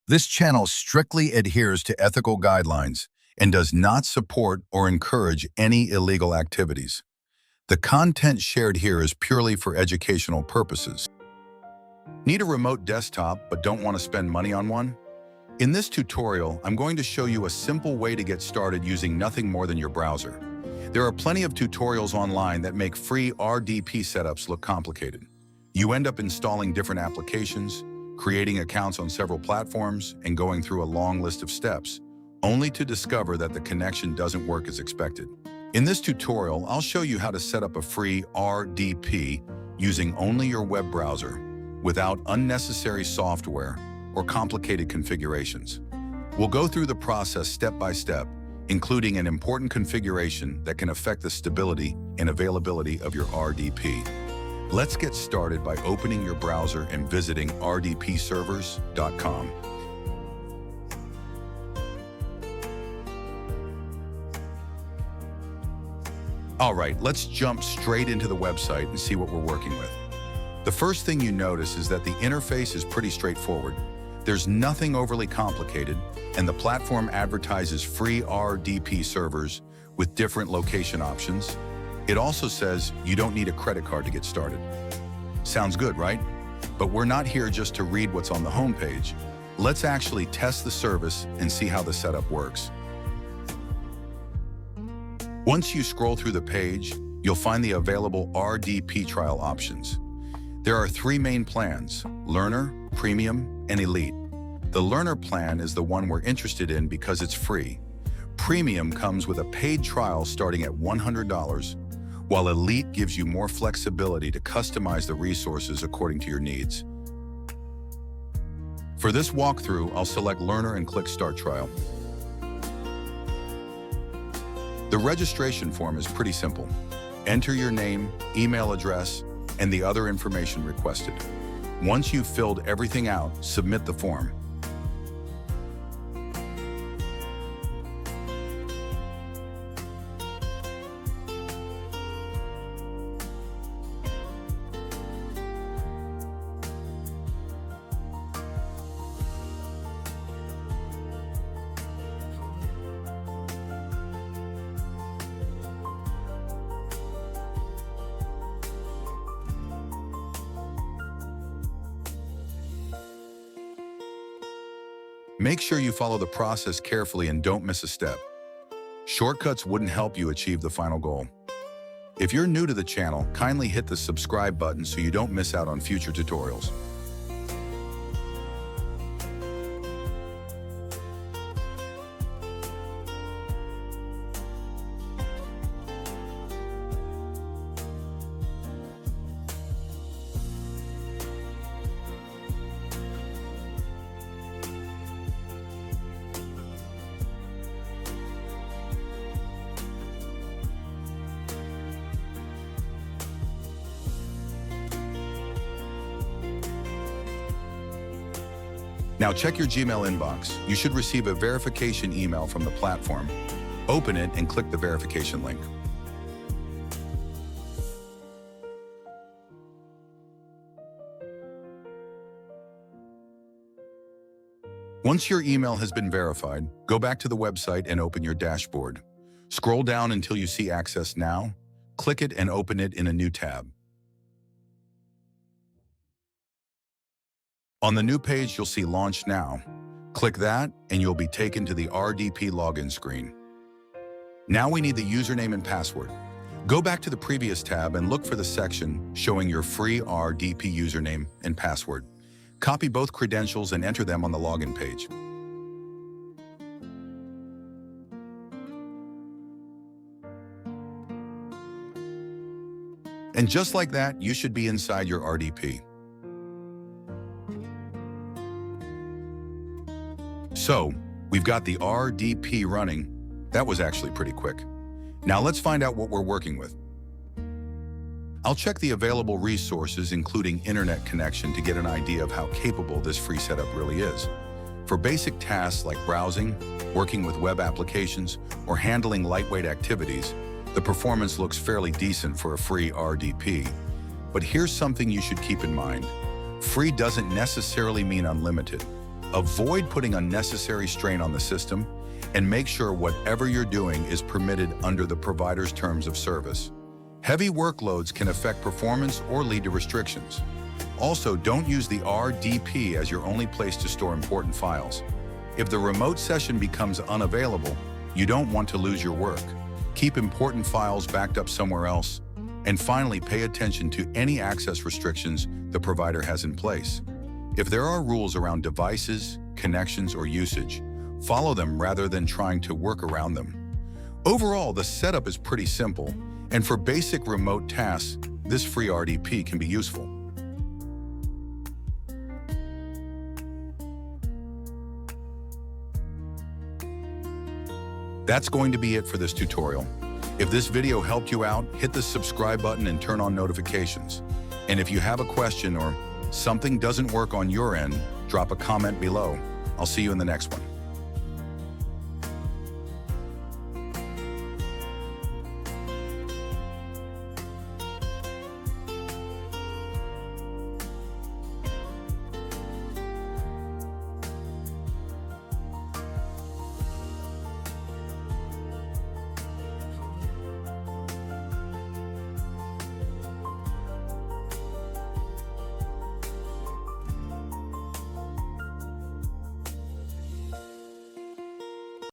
This channel strictly adheres to ethical guidelines and does not support or encourage any illegal activities. The content shared here is purely for educational purposes. Need a remote desktop but don't want to spend money on one? In this tutorial, I'm going to show you a simple way to get started using nothing more than your browser. There are plenty of tutorials online that make free RDP setups look complicated. You end up installing different applications, creating accounts on several platforms, and going through a long list of steps, only to discover that the connection doesn't work as expected. In this tutorial, I'll show you how to set up a free RDP using only your web browser, without unnecessary software or complicated configurations. We'll go through the process step by step, including an important configuration that can affect the stability and availability of your RDP. Let's get started by opening your browser and visiting rdpservers.com. All right, let's jump straight into the website and see what we're working with. The first thing you notice is that the interface is pretty straightforward. There's nothing overly complicated, and the platform advertises free RDP servers with different location options. It also says you don't need a credit card to get started. Sounds good, right? But we're not here just to read what's on the homepage. Let's actually test the service and see how the setup works. Once you scroll through the page, you'll find the available RDP trial options. There are three main plans: Learner, Premium, and Elite. The Learner plan is the one we're interested in because it's free. Premium comes with a paid trial starting at $100, while Elite gives you more flexibility to customize the resources according to your needs. For this walkthrough, I'll select Learner and click Start Trial. The registration form is pretty simple. Enter your name, email address, and the other information requested. Once you've filled everything out, submit the form. Make sure you follow the process carefully and don't miss a step. Shortcuts wouldn't help you achieve the final goal. If you're new to the channel, kindly hit the subscribe button so you don't miss out on future tutorials. Now check your Gmail inbox. You should receive a verification email from the platform. Open it and click the verification link. Once your email has been verified, go back to the website and open your dashboard. Scroll down until you see Access Now. Click it and open it in a new tab. On the new page, you'll see Launch Now. Click that, and you'll be taken to the RDP login screen. Now we need the username and password. Go back to the previous tab and look for the section showing your free RDP username and password. Copy both credentials and enter them on the login page. And just like that, you should be inside your RDP. So, we've got the RDP running. That was actually pretty quick. Now let's find out what we're working with. I'll check the available resources, including internet connection, to get an idea of how capable this free setup really is. For basic tasks like browsing, working with web applications, or handling lightweight activities, the performance looks fairly decent for a free RDP. But here's something you should keep in mind. Free doesn't necessarily mean unlimited. Avoid putting unnecessary strain on the system, and make sure whatever you're doing is permitted under the provider's terms of service. Heavy workloads can affect performance or lead to restrictions. Also, don't use the RDP as your only place to store important files. If the remote session becomes unavailable, you don't want to lose your work. Keep important files backed up somewhere else. And finally, pay attention to any access restrictions the provider has in place. If there are rules around devices, connections, or usage, follow them rather than trying to work around them. Overall, the setup is pretty simple, and for basic remote tasks, this free RDP can be useful. That's going to be it for this tutorial. If this video helped you out, hit the subscribe button and turn on notifications. And if you have a question or something doesn't work on your end, drop a comment below. I'll see you in the next one.